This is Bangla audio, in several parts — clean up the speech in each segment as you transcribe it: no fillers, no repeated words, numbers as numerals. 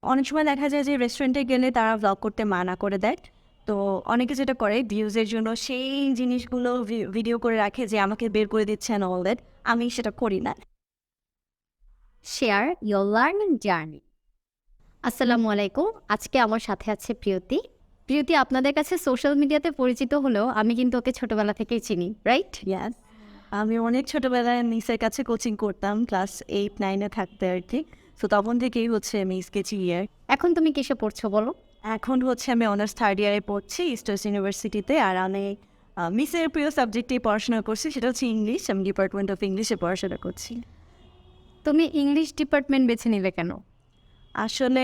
অনেক সময় দেখা যায় যে রেস্টুরেন্টে গেলে তারা ভ্লগ করতে মানা করে দেয়। তো অনেকে যেটা করে ভিউজের জন্য সেই জিনিসগুলো ভিডিও করে রাখে যে আমাকে বের করে দিচ্ছে অ্যান্ড অল দ্যাট। আমি সেটা করি না। Share your learning journey. আসসালামু আলাইকুম। আজকে আমার সাথে আছে প্রিয়তি। প্রিয়তি আপনাদের কাছে সোশ্যাল মিডিয়াতে পরিচিত হলেও আমি কিন্তু ওকে ছোটবেলা থেকেই চিনি, রাইট? ইয়াস, আমি অনেক ছোটবেলায় মিসের কাছে কোচিং করতাম ক্লাস 8-9-এ থাকতে আর কি। তো তখন থেকেই হচ্ছে মিসকে চিনি। এখন তুমি কিসে পড়ছো বলো? এখন হচ্ছে আমি অনার্স থার্ড ইয়ারে পড়ছি ইস্ট ওয়েস্ট ইউনিভার্সিটিতে। আর আমি মিসের প্রিয় সাবজেক্টেই পড়াশোনা করছি, সেটা হচ্ছে ইংলিশ। আমি ডিপার্টমেন্ট অফ ইংলিশে পড়াশোনা করছি। তুমি ইংলিশ ডিপার্টমেন্ট বেছে নিলে কেন? আসলে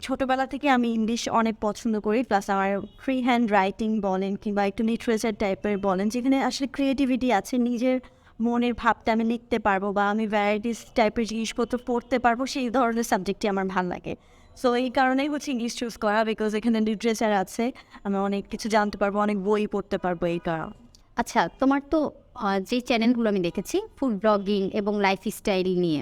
ছোটবেলা থেকে আমি ইংলিশ অনেক পছন্দ করি, প্লাস আমার ফ্রি হ্যান্ড রাইটিং বলেন কিংবা একটু লিটারেচার টাইপের বলেন, যেখানে আসলে ক্রিয়েটিভিটি আছে, নিজের মনের ভাবটা আমি লিখতে পারবো বা আমি ভ্যারাইটিস টাইপের জিনিসপত্র পড়তে পারবো, সেই ধরনের সাবজেক্টই আমার ভালো লাগে। সো এই কারণেই হচ্ছে ইংলিশ চুজ করা, বিকজ এখানে লিটারেচার আছে, আমি অনেক কিছু জানতে পারবো, অনেক বই পড়তে পারবো এই কারণ। আচ্ছা, তোমার তো যে চ্যানেলগুলো আমি দেখেছি ফুড ব্লগিং এবং লাইফস্টাইল নিয়ে,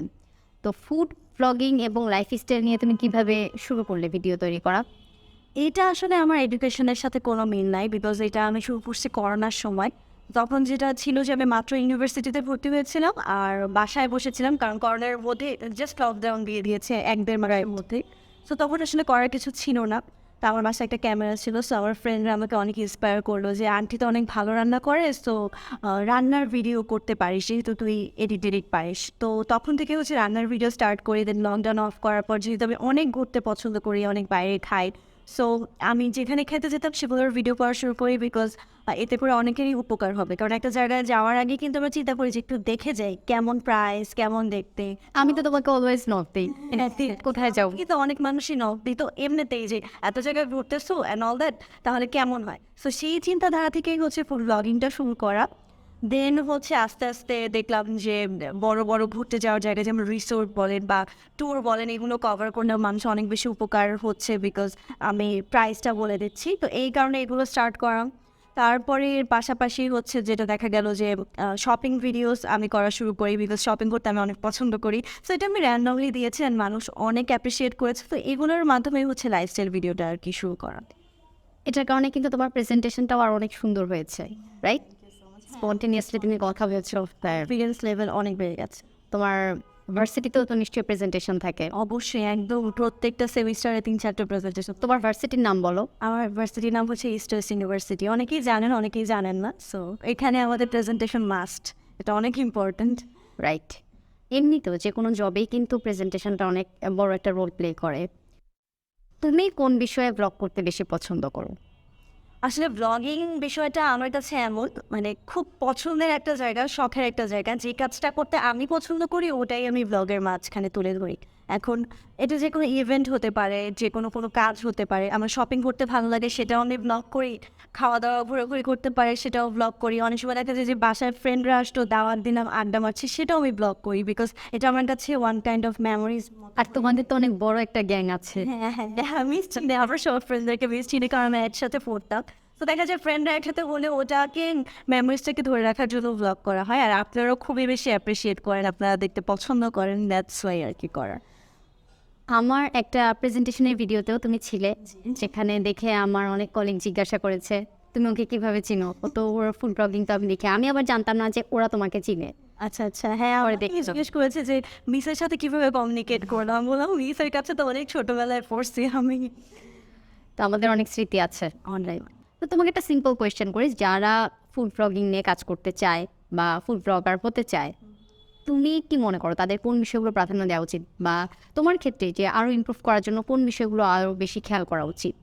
তো ফুড ব্লগিং এবং লাইফস্টাইল নিয়ে তুমি কিভাবে শুরু করলে ভিডিও তৈরি করা? এটা আসলে আমার এডুকেশনের সাথে কোনো মিল নাই, বিকজ এটা আমি শুরু করছি করোনার সময়। তখন যেটা ছিল যে আমি মাত্র ইউনিভার্সিটিতে ভর্তি হয়েছিলাম আর বাসায় বসেছিলাম, কারণ করোনার মধ্যে জাস্ট লকডাউন দিয়ে দিয়েছে 1-1.5 মাসের মধ্যে। সো তখন আসলে করার কিছু ছিল না। তো আমার বাসায় একটা ক্যামেরা ছিল, সো আমার ফ্রেন্ডরা আমাকে অনেক ইন্সপায়ার করলো যে আন্টি তো অনেক ভালো রান্না করে, সো রান্নার ভিডিও করতে পারিস, যেহেতু তুই এডিট পারিস। তো তখন থেকে হচ্ছে রান্নার ভিডিও স্টার্ট করি। দেন লকডাউন অফ করার পর যেহেতু আমি অনেক ঘুরতে পছন্দ করি, অনেক বাইরে খাই, সো আমি যেখানে খেতে যেতাম সেগুলোর ভিডিও করা শুরু করি, বিকজ এতে করে অনেকেরই উপকার হবে। কারণ একটা জায়গায় যাওয়ার আগে কিন্তু আমরা চিন্তা করি যে একটু দেখে যাই কেমন প্রাইস, কেমন দেখতে। আমি তো তোমাকে অলওয়েজ নক দিই, কোথায় যাও? কিন্তু অনেক মানুষই নক দিত এমনিতেই যে এত জায়গায় ঘুরতেছো অ্যান্ড অল দ্যাট, তাহলে কেমন হয়। সো সেই চিন্তাধারা থেকেই হচ্ছে ফুড ব্লগিংটা শুরু করা। দেন হচ্ছে আস্তে আস্তে দেখলাম যে বড় বড় ঘুরতে যাওয়ার জায়গায়, যেমন রিসোর্ট বলেন বা ট্যুর বলেন, এগুলো কভার করলে মানুষ অনেক বেশি উপকার হচ্ছে, বিকজ আমি প্রাইসটা বলে দিচ্ছি। তো এই কারণে এগুলো স্টার্ট করা। তারপরে এর পাশাপাশি হচ্ছে যেটা দেখা গেল যে শপিং ভিডিওস আমি করা শুরু করি, বিকজ শপিং করতে আমি অনেক পছন্দ করি। সো এটা আমি র্যান্ডমলি দিয়েছি অ্যান্ড মানুষ অনেক অ্যাপ্রিসিয়েট করেছে। তো এগুলোর মাধ্যমে হচ্ছে লাইফস্টাইল ভিডিওটা আর কি শুরু করা। এটার কারণে কিন্তু তোমার প্রেজেন্টেশনটাও আর অনেক সুন্দর হয়েছে, রাইট? স্পন্টেনিয়াসলি তুমি কথা বলছো, তাই এক্সপিরিয়েন্স লেভেল অনেক বেড়ে গেছে। তোমার ভার্সিটিতেও তো নিশ্চয়ই প্রেজেন্টেশন থাকে। অবশ্যই, একদম প্রত্যেকটা সেমিস্টারে 3-4টা প্রেজেন্টেশন। তোমার ভার্সিটির নাম বলো। আমার ভার্সিটির নাম হচ্ছে ইস্ট ওয়েস্ট ইউনিভার্সিটি। অনেকেই জানেন, অনেকেই জানেন না। সো এখানে আমাদের প্রেজেন্টেশন মাস্ট, এটা অনেক ইম্পর্ট্যান্ট। রাইট। এমনিতেও যে কোনো জবেই কিন্তু প্রেজেন্টেশনটা অনেক বড় একটা রোল প্লে করে। তুমি কোন বিষয়ে ব্লগ করতে বেশি পছন্দ করো? আসলে ব্লগিং বিষয়টা আমার কাছে এমন, মানে খুব পছন্দের একটা জায়গা, শখের একটা জায়গা। যে কাজটা করতে আমি পছন্দ করি ওটাই আমি ব্লগের মাঝখানে তুলে ধরি। এখন এটা যে কোনো ইভেন্ট হতে পারে, যে কোনো কাজ হতে পারে। আমার শপিং করতে ভালো লাগে, সেটাও আমি ব্লগ করি। খাওয়া দাওয়া ঘোরাঘুরি করতে পারে, সেটাও ব্লগ করি। অনেক সময় দেখা যায় যে বাসায় ফ্রেন্ডরা আসতো, দাওয়াত দিলাম, আড্ডা মারছি, সেটাও আমি ব্লগ করি, বিকজ এটা আমার কাছে ওয়ান কাইন্ড অফ মেমোরিজ। আর তোমাদের তো অনেক বড় একটা গ্যাং আছে। হ্যাঁ হ্যাঁ, আমি আমার সব ফ্রেন্ডদেরকে বেশ চিনি, কারণ আমি একসাথে পড়তাম। তো দেখা যায় ফ্রেন্ডরা একসাথে হলে ওটাকে, মেমোরিজটাকে ধরে রাখার জন্য ব্লগ করা হয়। আর আপনারাও খুবই বেশি অ্যাপ্রিসিয়েট করেন, আপনারা দেখতে পছন্দ করেন, দ্যাটস ওয়াই আর কি করা। আমার একটা প্রেজেন্টেশনের ভিডিওতেও তুমি ছিলে, যেখানে দেখে আমার অনেক কলিগ জিজ্ঞাসা করেছে তুমি ওকে কিভাবে চিনো। ও তো ওর ফুড ব্লগিং তো আমি দেখি, আমি আবার জানতাম না যে ওরা তোমাকে চিনে। আচ্ছা আচ্ছা, হ্যাঁ, আমার জিজ্ঞেস করেছে যে মিসের সাথে কিভাবে কমিউনিকেট করলাম। বললাম মিসের কাছে তো অনেক ছোটবেলায় পড়ছি আমি। তো আমাদের অনেক স্মৃতি আছে অনলাইন। তো তোমাকে একটা সিম্পল কোয়েশ্চেন করি, যারা ফুড ব্লগিং নিয়ে কাজ করতে চায় বা ফুড ব্লগার হতে চায়, তুমি কি মনে করো তাদের কোন বিষয়গুলো প্রাধান্য দেওয়া উচিত, বা তোমার ক্ষেত্রে যে আরও ইমপ্রুভ করার জন্য কোন বিষয়গুলো আরও বেশি খেয়াল করা উচিত?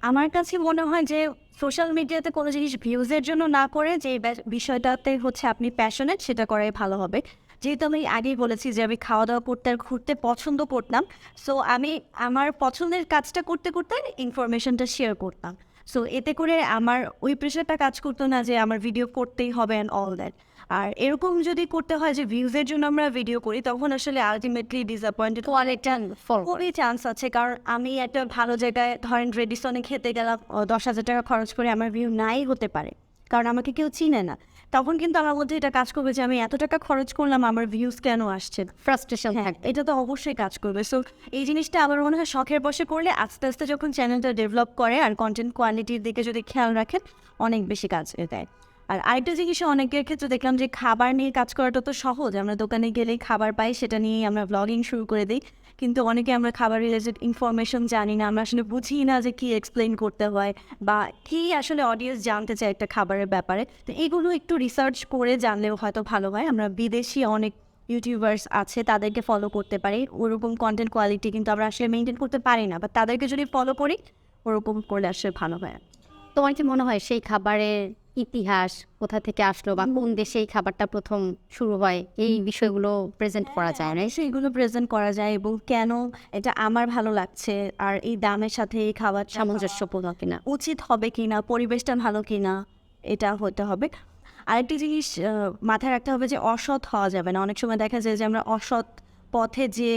আমার কাছে মনে হয় যে সোশ্যাল মিডিয়াতে কোনো জিনিস ভিউজের জন্য না করে, যে বিষয়টাতে হচ্ছে আপনি প্যাশনেট, সেটা করাই ভালো হবে। যেহেতু আমি আগেই বলেছি যে আমি খাওয়া দাওয়া করতে আর ঘুরতে পছন্দ করতাম, সো আমি আমার পছন্দের কাজটা করতে করতে ইনফরমেশনটা শেয়ার করতাম। সো এতে করে আমার ওই প্রেশারটা কাজ করতো না যে আমার ভিডিও করতেই হবে অ্যান্ড অল দ্যাট। আর এরকম যদি করতে হয় যে ভিউজের জন্য আমরা ভিডিও করি, তখন আসলে আলটিমেটলি ডিসঅ্যাপয়েন্টেড খুবই চান্স আছে। কারণ আমি একটা ভালো জায়গায়, ধরেন রেডিসনে খেতে গেলাম, 10,000 টাকা খরচ করে, আমার ভিউ নাই হতে পারে, কারণ আমাকে কেউ চিনে না। তখন কিন্তু আমার মধ্যে এটা কাজ করবে যে আমি এত টাকা খরচ করলাম, আমার ভিউজ কেন আসছে না। ফ্রাস্ট্রেশন থাকবে। এটা তো অবশ্যই কাজ করবে। সো এই জিনিসটা আমার মনে হয় শখের বশে করলে আস্তে আস্তে যখন চ্যানেলটা ডেভেলপ করে আর কন্টেন্ট কোয়ালিটির দিকে যদি খেয়াল রাখেন, অনেক বেশি কাজ দেয়। আর আরেকটা জিনিস অনেকের ক্ষেত্রে দেখলাম যে খাবার নিয়ে কাজ করাটা তো সহজ, আমরা দোকানে গেলেই খাবার পাই, সেটা নিয়েই আমরা ব্লগিং শুরু করে দিই। কিন্তু অনেকে আমরা খাবার রিলেটেড ইনফরমেশন জানি না, আমরা আসলে বুঝি না যে কী এক্সপ্লেইন করতে হয় বা কী আসলে অডিয়েন্স জানতে চায় একটা খাবারের ব্যাপারে। তো এগুলো একটু রিসার্চ করে জানলেও হয়তো ভালো হয়। আমরা বিদেশি অনেক ইউটিউবার্স আছে, তাদেরকে ফলো করতে পারি। ওরকম কন্টেন্ট কোয়ালিটি কিন্তু আমরা আসলে মেনটেন করতে পারি না, বা তাদেরকে যদি ফলো করি ওরকম করলে আসলে ভালো হয়। তোমার কি মনে হয় সেই খাবারের ইতিহাস কোথা থেকে আসলো বা কোন দেশে এই খাবারটা প্রথম শুরু হয়, এই বিষয়গুলো প্রেজেন্ট করা যায় না? এগুলো প্রেজেন্ট করা যায় এবং কেন এটা আমার ভালো লাগছে, আর এই দামের সাথে এই খাবার সামঞ্জস্যপূর্ণ কিনা? উচিত হবে কিনা, পরিবেশটা ভালো কিনা, এটা হতে হবে। আরেকটি জিনিস মাথায় রাখতে হবে যে অসৎ হওয়া যাবে না। অনেক সময় দেখা যায় যে আমরা অসৎ পথে যে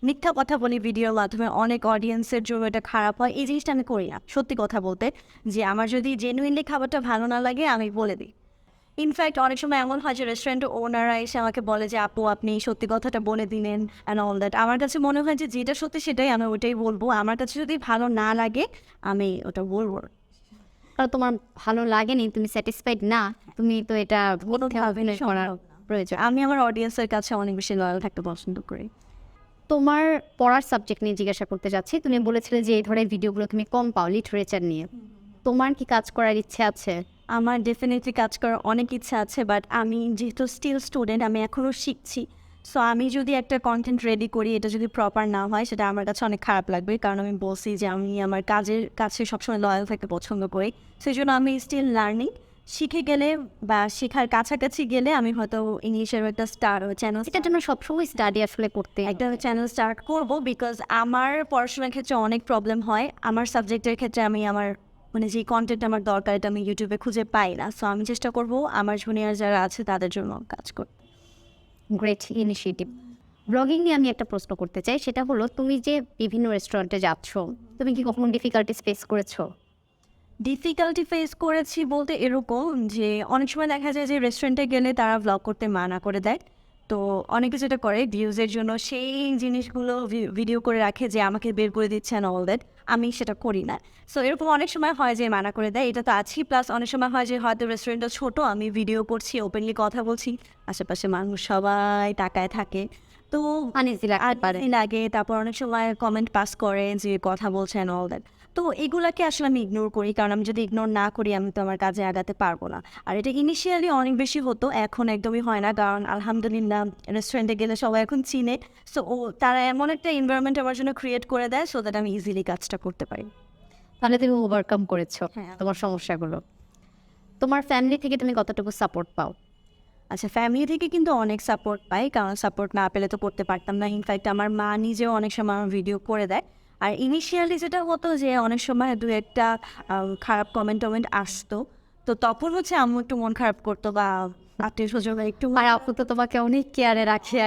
মিথ্যা কথা বলি ভিডিওর মাধ্যমে, অনেক অডিয়েন্সের জন্য এটা খারাপ হয়। এই জিনিসটা আমি করি না, সত্যি কথা বলতে। যে আমার যদি জেনুইনলি খাবারটা ভালো না লাগে আমি বলে দিই। ইনফ্যাক্ট অনেক সময় এমন হয় যে রেস্টুরেন্টের ওনাররা এসে আমাকে বলে যে আপু আপনি সত্যি কথাটা বলে দিলেন অ্যান্ড অল দ্যাট। আমার কাছে মনে হয় যে যেটা সত্যি সেটাই আমি ওইটাই বলবো। আমার কাছে যদি ভালো না লাগে আমি ওটা বলবো। কারণ তোমার ভালো লাগেনি, তুমি স্যাটিসফাইড না, তুমি তো এটা কোনোভাবে করার প্রয়োজন। আমি আমার অডিয়েন্সের কাছে অনেক বেশি লয়াল থাকতে পছন্দ করি। তোমার পড়ার সাবজেক্ট নিয়ে জিজ্ঞাসা করতে যাচ্ছি। তুমি বলেছিলে যে এই ধরনের ভিডিওগুলো তুমি কম পাও লিটারেচার নিয়ে। তোমার কি কাজ করার ইচ্ছে আছে? আমার ডেফিনেটলি কাজ করার অনেক ইচ্ছা আছে, বাট আমি যেহেতু স্টিল স্টুডেন্ট, আমি এখনও শিখছি। সো আমি যদি একটা কন্টেন্ট রেডি করি, এটা যদি প্রপার না হয় সেটা আমার কাছে অনেক খারাপ লাগবে। কারণ আমি বলছি যে আমি আমার কাজের কাছে সবসময় লয়াল থাকতে পছন্দ করি। সেই জন্য আমি স্টিল লার্নিং। শিখে গেলে বা শেখার কাছাকাছি গেলে আমি হয়তো ইংলিশের একটা চ্যানেল, এটার জন্য সবসময় স্টাডি আসলে করতে একটা চ্যানেল স্টার্ট করব। বিকজ আমার পড়াশোনার ক্ষেত্রে অনেক প্রবলেম হয়। আমার সাবজেক্টের ক্ষেত্রে আমি আমার মানে যে কন্টেন্ট আমার দরকার এটা আমি ইউটিউবে খুঁজে পাই না। সো আমি চেষ্টা করব আমার জুনিয়র যারা আছে তাদের জন্য কাজ করতে। Great initiative. ব্লগিং নিয়ে আমি একটা প্রশ্ন করতে চাই, সেটা হলো তুমি যে বিভিন্ন রেস্টুরেন্টে যাচ্ছ, তুমি কি কখনো ডিফিকাল্টিস ফেস করেছো? ডিফিকাল্টি ফেস করেছি বলতে এরকম যে অনেক সময় দেখা যায় যে রেস্টুরেন্টে গেলে তারা ব্লগ করতে মানা করে দেয়। তো অনেকে যেটা করে ভিউজের জন্য সেই জিনিসগুলো ভিডিও করে রাখে যে আমাকে বের করে দিচ্ছে না অল দ্যাট। আমি সেটা করি না। সো এরকম অনেক সময় হয় যে মানা করে দেয়, এটা তো আছেই। প্লাস অনেক সময় হয় যে হয়তো রেস্টুরেন্টটা ছোটো, আমি ভিডিও করছি, ওপেনলি কথা বলছি, আশেপাশে মানুষ সবাই তাকায় থাকে। তো আনইজি লাগতে পারে। লাগে। তারপর অনেক সময় কমেন্ট পাস করে যে কথা বলছেন অল দ্যাট। তো এগুলাকে আসলে আমি ইগনোর করি, কারণ আমি যদি ইগনোর না করি আমি তো আমার কাজে আগাতে পারবো না। আর এটা ইনিশিয়ালি অনেক বেশি হতো, এখন একদমই হয় না। কারণ আলহামদুলিল্লাহ রেস্টুরেন্টে গেলে সবাই এখন চিনে। সো তারা এমন একটা এনভায়রনমেন্ট আমার জন্য ক্রিয়েট করে দেয় সো দ্যাট আমি ইজিলি কাজটা করতে পারি। তাহলে তুমি ওভারকাম করেছো হ্যাঁ। তোমার সমস্যাগুলো। তোমার ফ্যামিলি থেকে তুমি কতটুকু সাপোর্ট পাও? আচ্ছা, ফ্যামিলি থেকে কিন্তু অনেক সাপোর্ট পাই, কারণ সাপোর্ট না পেলে তো করতে পারতাম না। ইনফ্যাক্ট আমার মা নিজেও অনেক সময় আমার ভিডিও করে দেয়। আর ইনিশিয়ালি যেটা হতো যে অনেক সময় দু একটা খারাপ কমেন্ট আসতো, তো তখন হচ্ছে আম্মু একটু মন খারাপ করতো বা আত্মীয় স্বজনরা একটু আর আপু তো তোমাকে অনেক কেয়ারে রাখে,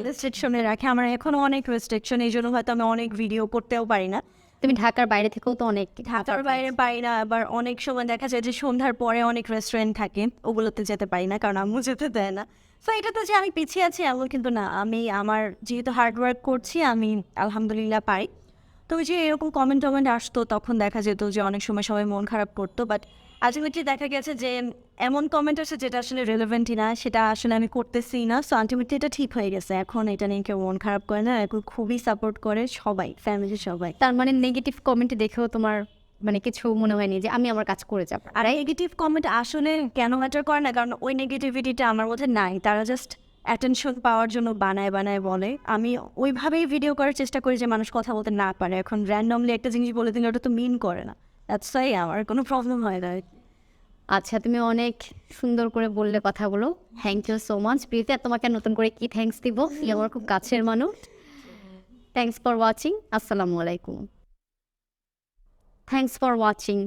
রেস্ট্রিকশনে রাখে। আমার এখনও অনেক রেস্ট্রিকশন, এই জন্য হয়তো আমি অনেক ভিডিও করতেও পারি না। তুমি ঢাকার বাইরে থেকেও তো অনেক ঢাকার বাইরে পারি না। আবার অনেক সময় দেখা যায় যে সন্ধ্যার পরে অনেক রেস্টুরেন্ট থাকে, ওগুলোতে যেতে পারি না কারণ আম্মু যেতে দেয় না। সো এটা তো যে আমি পিছিয়ে আছি এমন কিন্তু না, আমি আমার যেহেতু হার্ডওয়ার্ক করছি আমি আলহামদুলিল্লাহ পাই। তো ওই যে এরকম টমেন্ট আসতো তখন দেখা যেত যে অনেক সময় সবাই মন খারাপ করতো, বাট আলটিমেটলি দেখা গেছে যে এমন কমেন্ট আছে যেটা আসলে রেলেভেন্টই না, সেটা আসলে আমি করতেছি না। সো আলটিমেটলি এটা ঠিক হয়ে গেছে, এখন এটা নিয়ে কেউ মন খারাপ করে না, এখন খুবই সাপোর্ট করে সবাই, ফ্যামিলির সবাই। তার মানে নেগেটিভ কমেন্ট দেখেও তোমার মানে কিছু মনে হয়নি যে আমি আমার কাজ করে যাব? আর নেগেটিভ কমেন্ট আসলে কেন ম্যাটার করে না, কারণ ওই নেগেটিভিটিটা আমার মধ্যে নাই। তারা জাস্ট অ্যাটেনশন পাওয়ার জন্য বানায় বলে। আমি ওইভাবেই ভিডিও করার চেষ্টা করি যে মানুষ কথা বলতে না পারে। এখন র্যান্ডমলি একটা জিনিস বলে দিলে ওটা তো মিন করে না, দ্যাটস ওয়াই আমার কোনো প্রবলেম হয় না। আচ্ছা, তুমি অনেক সুন্দর করে বললে কথাগুলো। থ্যাংক ইউ সো মাচ প্রীতি। আর তোমাকে নতুন করে কি থ্যাঙ্কস দিব, আমার খুব কাছের মানুষ। Thanks for watching. আসসালামু আলাইকুম। Thanks for watching.